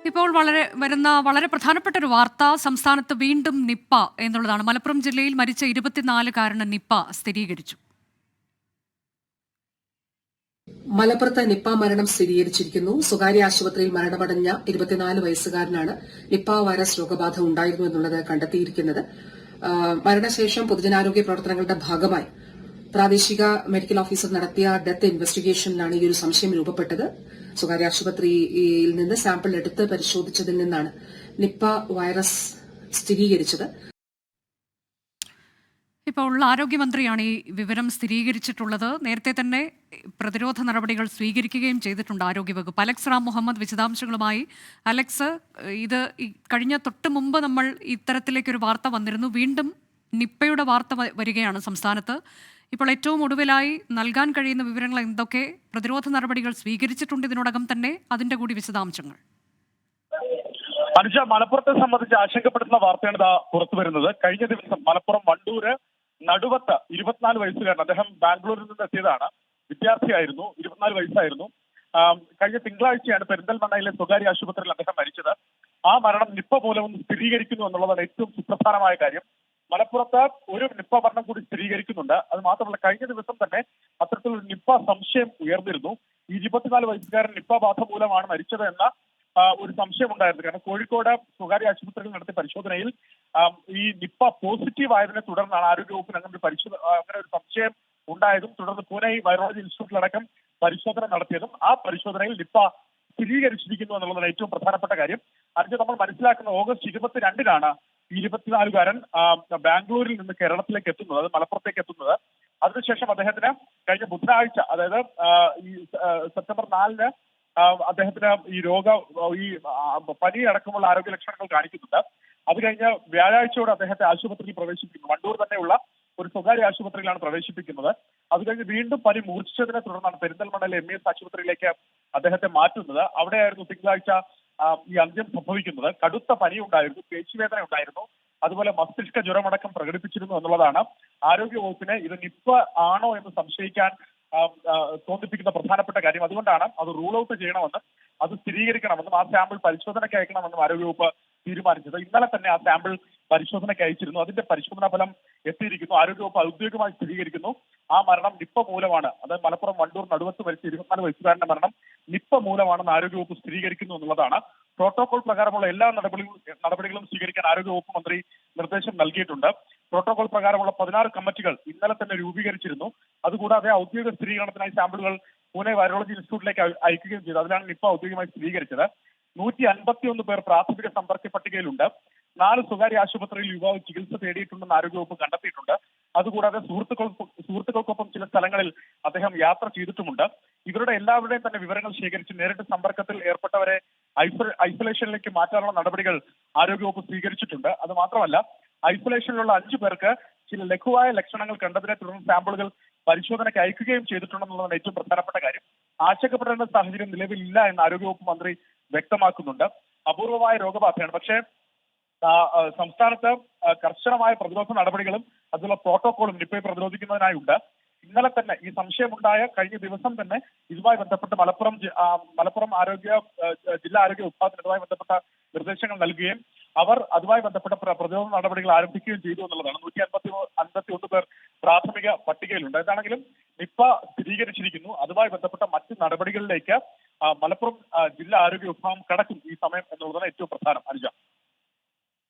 ഇപ്പോൾ വളരെ പ്രധാനപ്പെട്ട ഒരു വാർത്ത സംസ്ഥാനത്ത് വീണ്ടും നിപ്പ എന്നുള്ളതാണ്. മലപ്പുറം ജില്ലയിൽ മരിച്ച 24-കാരന് നിപ്പ സ്ഥിരീകരിച്ചു. മലപ്പുറത്ത് നിപ്പ മരണം സ്ഥിരീകരിച്ചിരിക്കുന്നു. സ്വകാര്യ ആശുപത്രിയിൽ മരണമടഞ്ഞ 24 വയസ്സുകാരനാണ് നിപ്പ വൈറസ് രോഗബാധ ഉണ്ടായിരുന്നു എന്നുള്ളത് കണ്ടെത്തിയിരിക്കുന്നത്. മരണശേഷം പൊതുജനാരോഗ്യ പ്രവർത്തനങ്ങളുടെ ഭാഗമായി പ്രാദേശിക മെഡിക്കൽ ഓഫീസർ നടത്തിയ ഡെത്ത് ഇൻവെസ്റ്റിഗേഷനിലാണ് ഈ ഒരു സംശയം രൂപപ്പെട്ടത്. സ്വകാര്യ ആശുപത്രിയിൽ നിന്ന് സാമ്പിൾ എടുത്ത് പരിശോധിച്ചതിൽ നിന്നാണ് നിപ്പ വൈറസ് സ്ഥിരീകരിച്ചത്. ഇപ്പോൾ ആരോഗ്യമന്ത്രിയാണ് ഈ വിവരം സ്ഥിരീകരിച്ചിട്ടുള്ളത്. നേരത്തെ തന്നെ പ്രതിരോധ നടപടികൾ സ്വീകരിക്കുകയും ചെയ്തിട്ടുണ്ട് ആരോഗ്യവകുപ്പ്. അലക്സ് റാം മുഹമ്മദ് വിശദാംശങ്ങളുമായി. അലക്സ്, ഇത് കഴിഞ്ഞ തൊട്ട് മുമ്പ് നമ്മൾ ഇത്തരത്തിലേക്കൊരു വാർത്ത വന്നിരുന്നു. വീണ്ടും നിപ്പയുടെ വാർത്ത വരികയാണ് സംസ്ഥാനത്ത്. ഇപ്പോൾ ഏറ്റവും ഒടുവിലായി നൽകാൻ കഴിയുന്ന വിവരങ്ങൾ എന്തൊക്കെ? പ്രതിരോധ നടപടികൾ സ്വീകരിച്ചിട്ടുണ്ട് ഇതിനോടകം തന്നെ, അതിന്റെ കൂടി വിശദാംശങ്ങൾ. അനുജ, മലപ്പുറത്തെ സംബന്ധിച്ച് ആശങ്കപ്പെടുത്തുന്ന വാർത്തയാണ് ഇതാ പുറത്തു വരുന്നത്. കഴിഞ്ഞ ദിവസം മലപ്പുറം വണ്ടൂര് നടുവത്ത് 24 വയസ്സുകാരൻ, അദ്ദേഹം ബാംഗ്ലൂരിൽ നിന്ന് എത്തിയതാണ്, വിദ്യാർത്ഥിയായിരുന്നു, 24 വയസ്സായിരുന്നു. കഴിഞ്ഞ തിങ്കളാഴ്ചയാണ് പെരിന്തൽമണ്ണയിലെ സ്വകാര്യ ആശുപത്രിയിൽ അദ്ദേഹം മരിച്ചത്. ആ മരണം നിപ്പ മൂലം സ്ഥിരീകരിക്കുന്നു എന്നുള്ളതാണ് ഏറ്റവും സുപ്രധാനമായ കാര്യം. മലപ്പുറത്ത് ഒരു നിപ്പ മരണം കൂടി സ്ഥിരീകരിക്കുന്നുണ്ട്. അത് മാത്രമല്ല, കഴിഞ്ഞ ദിവസം തന്നെ അത്തരത്തിലൊരു നിപ്പ സംശയം ഉയർന്നിരുന്നു. ഈ 24 വയസ്സുകാരൻ നിപ്പ ബാധ മൂലമാണ് മരിച്ചത് എന്ന ഒരു സംശയം ഉണ്ടായിരുന്നു. കാരണം കോഴിക്കോട് സ്വകാര്യ ആശുപത്രിയിൽ നടത്തിയ പരിശോധനയിൽ ഈ നിപ്പ പോസിറ്റീവ് ആയതിനെ തുടർന്നാണ് ആരോഗ്യവകുപ്പിന് അങ്ങനെ ഒരു സംശയം ഉണ്ടായതും തുടർന്ന് പൂനെ വൈറോളജി ഇൻസ്റ്റിറ്റ്യൂട്ടിലടക്കം പരിശോധന നടത്തിയതും ആ പരിശോധനയിൽ നിപ്പ സ്ഥിരീകരിച്ചിരിക്കുന്നു എന്നുള്ളതാണ് ഏറ്റവും പ്രധാനപ്പെട്ട കാര്യം. അതിന് നമ്മൾ മനസ്സിലാക്കുന്ന ഓഗസ്റ്റ് 22-നാണ് 24-കാരൻ ബാംഗ്ലൂരിൽ നിന്ന് കേരളത്തിലേക്ക് എത്തുന്നത്, അത് മലപ്പുറത്തേക്ക് എത്തുന്നത്. അതിനുശേഷം അദ്ദേഹത്തിന് കഴിഞ്ഞ ബുധനാഴ്ച, അതായത് ഈ സെപ്റ്റംബർ 4-ന് അദ്ദേഹത്തിന് ഈ പനി അടക്കമുള്ള ആരോഗ്യ ലക്ഷണങ്ങൾ കാണിക്കുന്നുണ്ട്. അത് കഴിഞ്ഞ് വ്യാഴാഴ്ചയോടെ അദ്ദേഹത്തെ ആശുപത്രിയിൽ പ്രവേശിപ്പിക്കുന്നു. വണ്ടൂർ തന്നെയുള്ള ഒരു സ്വകാര്യ ആശുപത്രിയിലാണ് പ്രവേശിപ്പിക്കുന്നത്. അത് കഴിഞ്ഞ് വീണ്ടും പനി മൂർച്ഛിച്ചതിനെ തുടർന്നാണ് പെരിന്തൽമണ്ണയിലെ MES ആശുപത്രിയിലേക്ക് അദ്ദേഹത്തെ മാറ്റുന്നത്. അവിടെയായിരുന്നു തിങ്കളാഴ്ച ഈ അന്ത്യം സംഭവിക്കുന്നത്. കടുത്ത പനി ഉണ്ടായിരുന്നു, പേശിവേദന ഉണ്ടായിരുന്നു, അതുപോലെ മസ്തിഷ്ക ജ്വരമടക്കം പ്രകടിപ്പിച്ചിരുന്നു എന്നുള്ളതാണ് ആരോഗ്യ വകുപ്പിനെ ഇത് നിപ്പ ആണോ എന്ന് സംശയിക്കാൻ തോന്നിപ്പിക്കുന്ന പ്രധാനപ്പെട്ട കാര്യം. അതുകൊണ്ടാണ് അത് റൂൾ ഔട്ട് ചെയ്യണമെന്നും അത് സ്ഥിരീകരിക്കണമെന്നും ആ സാമ്പിൾ പരിശോധനയ്ക്ക് അയക്കണമെന്നും ആരോഗ്യവകുപ്പ് തീരുമാനിച്ചത്. ഇന്നലെ തന്നെ ആ സാമ്പിൾ പരിശോധനയ്ക്ക് അയച്ചിരുന്നു. അതിന്റെ പരിശോധനാ ഫലം എത്തിയിരിക്കുന്നു. ആരോഗ്യവകുപ്പ് ഔദ്യോഗികമായി സ്ഥിരീകരിക്കുന്നു ആ മരണം നിപ്പ മൂലമാണ്. അത് മലപ്പുറം വണ്ടൂർ നടുവത്ത് മരിച്ച 24 വയസ്സുകാരന്റെ മരണം നിപ്പ മൂലമാണെന്ന് ആരോഗ്യവകുപ്പ് സ്ഥിരീകരിക്കുന്നു എന്നുള്ളതാണ്. പ്രോട്ടോകോൾ പ്രകാരമുള്ള എല്ലാ നടപടികളും സ്വീകരിക്കാൻ ആരോഗ്യവകുപ്പ് മന്ത്രി നിർദ്ദേശം നൽകിയിട്ടുണ്ട്. പ്രോട്ടോകോൾ പ്രകാരമുള്ള 16 കമ്മിറ്റികൾ ഇന്നലെ തന്നെ രൂപീകരിച്ചിരുന്നു. അതുകൂടാതെ ഔദ്യോഗിക സ്ഥിരീകരണത്തിനായി സാമ്പിളുകൾ പൂനെ വൈറോളജി ഇൻസ്റ്റിറ്റ്യൂട്ടിലേക്ക് അയക്കുകയും ചെയ്തു. അതിലാണ് നിപ്പ ഔദ്യോഗികമായി സ്ഥിരീകരിച്ചത്. 151 പേർ പ്രാഥമിക സമ്പർക്ക പട്ടികയിലുണ്ട്. 4 സ്വകാര്യ ആശുപത്രിയിൽ യുവാവ് ചികിത്സ തേടിയിട്ടുണ്ടെന്ന് ആരോഗ്യവകുപ്പ് കണ്ടെത്തിയിട്ടുണ്ട്. അതുകൂടാതെ സുഹൃത്തുക്കൾക്കൊപ്പം ചില സ്ഥലങ്ങളിൽ അദ്ദേഹം യാത്ര ചെയ്തിട്ടുമുണ്ട്. ഇവരുടെ എല്ലാവരുടെയും തന്നെ വിവരങ്ങൾ ശേഖരിച്ച് നേരിട്ട് സമ്പർക്കത്തിൽ ഏർപ്പെട്ടവരെ ഐസൊലേഷനിലേക്ക് മാറ്റാനുള്ള നടപടികൾ ആരോഗ്യവകുപ്പ് സ്വീകരിച്ചിട്ടുണ്ട്. അത് മാത്രമല്ല, ഐസൊലേഷനിലുള്ള 5 പേർക്ക് ചില ലഘുവായ ലക്ഷണങ്ങൾ കണ്ടതിനെ തുടർന്ന് സാമ്പിളുകൾ പരിശോധനയ്ക്ക് അയക്കുകയും ചെയ്തിട്ടുണ്ടെന്നുള്ളതാണ് ഏറ്റവും പ്രധാനപ്പെട്ട കാര്യം. ആശങ്കപ്പെടേണ്ട സാഹചര്യം നിലവിലില്ല എന്ന് ആരോഗ്യവകുപ്പ് മന്ത്രി വ്യക്തമാക്കുന്നുണ്ട്. അപൂർവമായ രോഗബാധയാണ്. പക്ഷേ സംസ്ഥാനത്ത് കർശനമായ പ്രതിരോധ നടപടികളും അതുള്ള പ്രോട്ടോകോളും നിപ്പയെ പ്രതിരോധിക്കുന്നതിനായി ഉണ്ട്. ഇന്നലെ തന്നെ ഈ സംശയമുണ്ടായ കഴിഞ്ഞ ദിവസം തന്നെ ഇതുമായി ബന്ധപ്പെട്ട് മലപ്പുറം ജില്ലാ ആരോഗ്യ വിഭാഗത്തിന് ഇതുമായി ബന്ധപ്പെട്ട നിർദ്ദേശങ്ങൾ നൽകുകയും അവർ അതുമായി ബന്ധപ്പെട്ട പ്രതിരോധ നടപടികൾ ആരംഭിക്കുകയും ചെയ്തു എന്നുള്ളതാണ്. 151 പേർ പ്രാഥമിക പട്ടികയിലുണ്ട്. എന്താണെങ്കിലും നിപ്പ സ്ഥിരീകരിച്ചിരിക്കുന്നു. അതുമായി ബന്ധപ്പെട്ട മറ്റ് നടപടികളിലേക്ക് മലപ്പുറം ജില്ലാ ആരോഗ്യ വിഭാഗം കടക്കും ഈ സമയം എന്നുള്ളതാണ് ഏറ്റവും പ്രധാനം. അനുജ,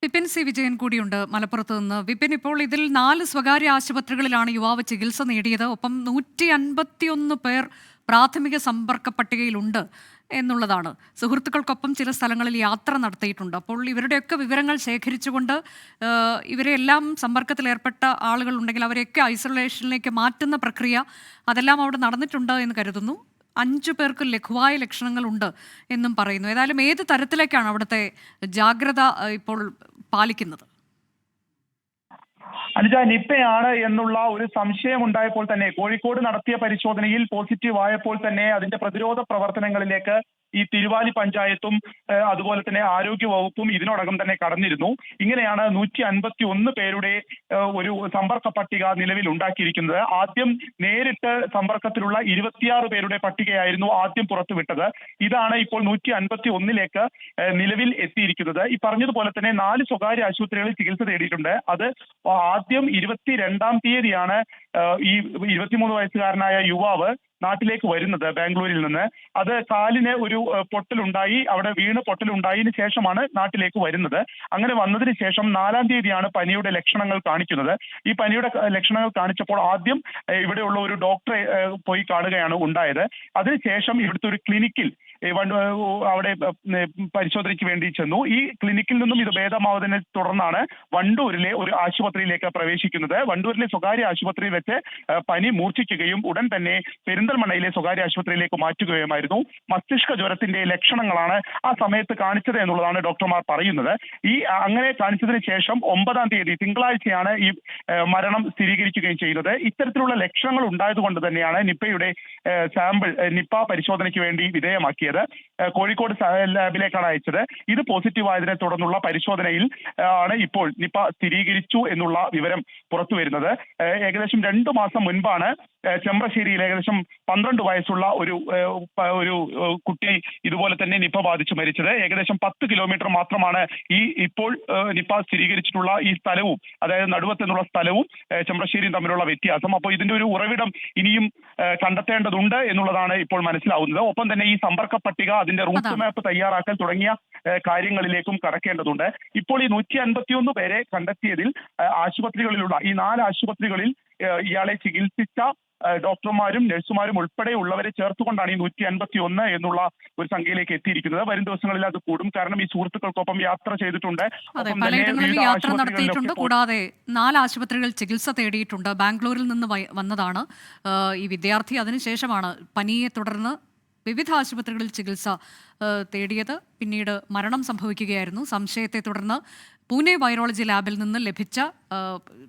വിപിൻ സി വിജയൻ കൂടിയുണ്ട് മലപ്പുറത്ത് നിന്ന്. വിപിൻ, ഇപ്പോൾ ഇതിൽ 4 സ്വകാര്യ ആശുപത്രികളിലാണ് യുവാവ് ചികിത്സ നേടിയത്. ഒപ്പം 151 പേർ പ്രാഥമിക സമ്പർക്ക പട്ടികയിലുണ്ട് എന്നുള്ളതാണ്. സുഹൃത്തുക്കൾക്കൊപ്പം ചില സ്ഥലങ്ങളിൽ യാത്ര നടത്തിയിട്ടുണ്ട്. അപ്പോൾ ഇവരുടെയൊക്കെ വിവരങ്ങൾ ശേഖരിച്ചുകൊണ്ട് ഇവരെല്ലാം സമ്പർക്കത്തിലേർപ്പെട്ട ആളുകൾ ഉണ്ടെങ്കിൽ അവരെയൊക്കെ ഐസൊലേഷനിലേക്ക് മാറ്റുന്ന പ്രക്രിയ അതെല്ലാം അവിടെ നടന്നിട്ടുണ്ട് എന്ന് കരുതുന്നു. 5 പേർക്ക് ലഘുവായ ലക്ഷണങ്ങളുണ്ട് എന്നും പറയുന്നു. ഏതായാലും ഏത് തരത്തിലേക്കാണ് അവിടുത്തെ ജാഗ്രത ഇപ്പോൾ പാലിക്കുന്നത്? അനുജ, നിപ്പയാണ് എന്നുള്ള ഒരു സംശയം ഉണ്ടായപ്പോൾ തന്നെ കോഴിക്കോട് നടത്തിയ പരിശോധനയിൽ പോസിറ്റീവ് ആയപ്പോൾ തന്നെ അതിന്റെ പ്രതിരോധ പ്രവർത്തനങ്ങളിലേക്ക് ഈ തിരുവാലി പഞ്ചായത്തും അതുപോലെ തന്നെ ആരോഗ്യ വകുപ്പും ഇതിനോടകം തന്നെ കടന്നിരുന്നു. ഇങ്ങനെയാണ് 151 പേരുടെ ഒരു സമ്പർക്ക പട്ടിക നിലവിൽ ഉണ്ടാക്കിയിരിക്കുന്നത്. ആദ്യം നേരിട്ട് സമ്പർക്കത്തിലുള്ള 26 പേരുടെ പട്ടികയായിരുന്നു ആദ്യം പുറത്തുവിട്ടത്. ഇതാണ് ഇപ്പോൾ 151ലേക്ക് നിലവിൽ എത്തിയിരിക്കുന്നത്. ഈ പറഞ്ഞതുപോലെ തന്നെ 4 സ്വകാര്യ ആശുപത്രികളിൽ ചികിത്സ തേടിയിട്ടുണ്ട്. അത് ആദ്യം 22-ാം തീയതിയാണ് ഈ 23 വയസ്സുകാരനായ യുവാവ് നാട്ടിലേക്ക് വരുന്നത് ബാംഗ്ലൂരിൽ നിന്ന്. അത് കാലിന് ഒരു പൊട്ടലുണ്ടായി, അവിടെ വീണ് പൊട്ടലുണ്ടായതിനു ശേഷമാണ് നാട്ടിലേക്ക് വരുന്നത്. അങ്ങനെ വന്നതിന് ശേഷം 4-ാം തീയതിയാണ് പനിയുടെ ലക്ഷണങ്ങൾ കാണിക്കുന്നത്. ഈ പനിയുടെ ലക്ഷണങ്ങൾ കാണിച്ചപ്പോൾ ആദ്യം ഇവിടെയുള്ള ഒരു ഡോക്ടറെ പോയി കാണുകയാണ് ഉണ്ടായത്. അതിനുശേഷം ഇവിടുത്തെ ഒരു ക്ലിനിക്കിൽ അവിടെ പരിശോധനയ്ക്ക് വേണ്ടി ചെന്നു. ഈ ക്ലിനിക്കിൽ നിന്നും ഇത് ഭേദമാവതിനെ തുടർന്നാണ് വണ്ടൂരിലെ ഒരു ആശുപത്രിയിലേക്ക് പ്രവേശിക്കുന്നത്. വണ്ടൂരിലെ സ്വകാര്യ ആശുപത്രിയിൽ വെച്ച് പനി മൂർച്ഛിക്കുകയും ഉടൻ തന്നെ പെരിന്തൽമണ്ണയിലെ സ്വകാര്യ ആശുപത്രിയിലേക്ക് മാറ്റുകയുമായിരുന്നു. മസ്തിഷ്ക ജ്വരത്തിന്റെ ലക്ഷണങ്ങളാണ് ആ സമയത്ത് കാണിച്ചത് എന്നുള്ളതാണ് ഡോക്ടർമാർ പറയുന്നത്. ഈ അങ്ങനെ കാണിച്ചതിന് ശേഷം 9-ാം തീയതി തിങ്കളാഴ്ചയാണ് ഈ മരണം സ്ഥിരീകരിക്കുകയും ചെയ്യുന്നത്. ഇത്തരത്തിലുള്ള ലക്ഷണങ്ങൾ ഉണ്ടായതുകൊണ്ട് തന്നെയാണ് നിപ്പയുടെ സാമ്പിൾ നിപ്പ പരിശോധനയ്ക്ക് വേണ്ടി വിധേയമാക്കിയത്. കോഴിക്കോട് ലാബിലേക്കാണ് അയച്ചത്. ഇത് പോസിറ്റീവ് ആയതിനെ തുടർന്നുള്ള പരിശോധനയിൽ ആണ് ഇപ്പോൾ നിപ്പ സ്ഥിരീകരിച്ചു എന്നുള്ള വിവരം പുറത്തു വരുന്നത്. ഏകദേശം 2 മാസം മുൻപാണ് ചെമ്പ്രശ്ശേരിയിൽ ഏകദേശം 12 വയസ്സുള്ള ഒരു കുട്ടി ഇതുപോലെ തന്നെ നിപ്പ ബാധിച്ച് മരിച്ചത്. ഏകദേശം 10 കിലോമീറ്റർ മാത്രമാണ് ഈ ഇപ്പോൾ നിപ്പ സ്ഥിരീകരിച്ചിട്ടുള്ള ഈ സ്ഥലവും, അതായത് നടുവത്ത് എന്നുള്ള സ്ഥലവും ചെമ്പ്രശ്ശേരിയും തമ്മിലുള്ള വ്യത്യാസം. അപ്പോൾ ഇതിന്റെ ഒരു ഉറവിടം ഇനിയും കണ്ടെത്തേണ്ടതുണ്ട് എന്നുള്ളതാണ് ഇപ്പോൾ മനസ്സിലാവുന്നത്. ഒപ്പം തന്നെ ഈ സമ്പർക്ക പട്ടിക, അതിന്റെ റൂട്ട് മാപ്പ് തയ്യാറാക്കൽ തുടങ്ങിയ കാര്യങ്ങളിലേക്കും കടക്കേണ്ടതുണ്ട്. ഇപ്പോൾ ഈ 151 പേരെ കണ്ടെത്തിയതിൽ ആശുപത്രികളിലുള്ള ഈ 4 ആശുപത്രികളിൽ ഇയാളെ ചികിത്സിച്ച ഡോക്ടർമാരും നഴ്സുമാരും ഉൾപ്പെടെയുള്ളവരെ ചേർത്തുകൊണ്ടാണ് ഈ 151 എന്നുള്ള ഒരു സംഖ്യയിലേക്ക് എത്തിയിരിക്കുന്നത്. വരും ദിവസങ്ങളിൽ അത് കൂടും. കാരണം ഈ സുഹൃത്തുക്കൾക്കൊപ്പം യാത്ര ചെയ്തിട്ടുണ്ട്. പലയിടങ്ങളിൽ യാത്ര നടത്തിയിട്ടുണ്ട്. കൂടാതെ 4 ആശുപത്രികളിൽ ചികിത്സ തേടിയിട്ടുണ്ട്. ബാംഗ്ലൂരിൽ നിന്ന് വന്നതാണ് ഈ വിദ്യാർത്ഥി. അതിനുശേഷമാണ് പനിയെ തുടർന്ന് വിവിധ ആശുപത്രികളിൽ ചികിത്സ തേടിയത്. പിന്നീട് മരണം സംഭവിക്കുകയായിരുന്നു. സംശയത്തെ തുടർന്ന് പൂനെ വൈറോളജി ലാബിൽ നിന്ന് ലഭിച്ച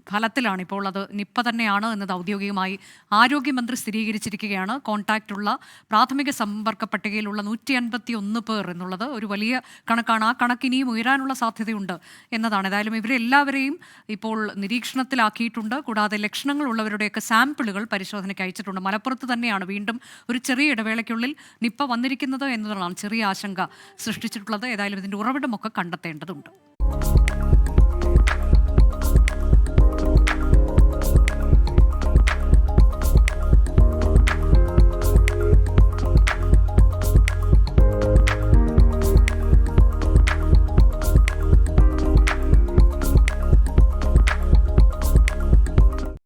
ഫലത്തിലാണ് ഇപ്പോൾ അത് നിപ്പ തന്നെയാണ് എന്നത് ഔദ്യോഗികമായി ആരോഗ്യമന്ത്രി സ്ഥിരീകരിച്ചിരിക്കുകയാണ്. കോൺടാക്റ്റുള്ള പ്രാഥമിക സമ്പർക്ക പട്ടികയിലുള്ള 151 പേർ എന്നുള്ളത് ഒരു വലിയ കണക്കാണ്. ആ കണക്ക് ഇനിയും ഉയരാനുള്ള സാധ്യതയുണ്ട് എന്നതാണ്. ഏതായാലും ഇവരെല്ലാവരെയും ഇപ്പോൾ നിരീക്ഷണത്തിലാക്കിയിട്ടുണ്ട്. കൂടാതെ ലക്ഷണങ്ങളുള്ളവരുടെയൊക്കെ സാമ്പിളുകൾ പരിശോധനയ്ക്ക് അയച്ചിട്ടുണ്ട്. മലപ്പുറത്ത് തന്നെയാണ് വീണ്ടും ഒരു ചെറിയ ഇടവേളയ്ക്കുള്ളിൽ നിപ്പ വന്നിരിക്കുന്നത് എന്നതാണ് ചെറിയ ആശങ്ക സൃഷ്ടിച്ചിട്ടുള്ളത്. ഏതായാലും ഇതിൻ്റെ ഉറവിടമൊക്കെ കണ്ടെത്തേണ്ടതുണ്ട്.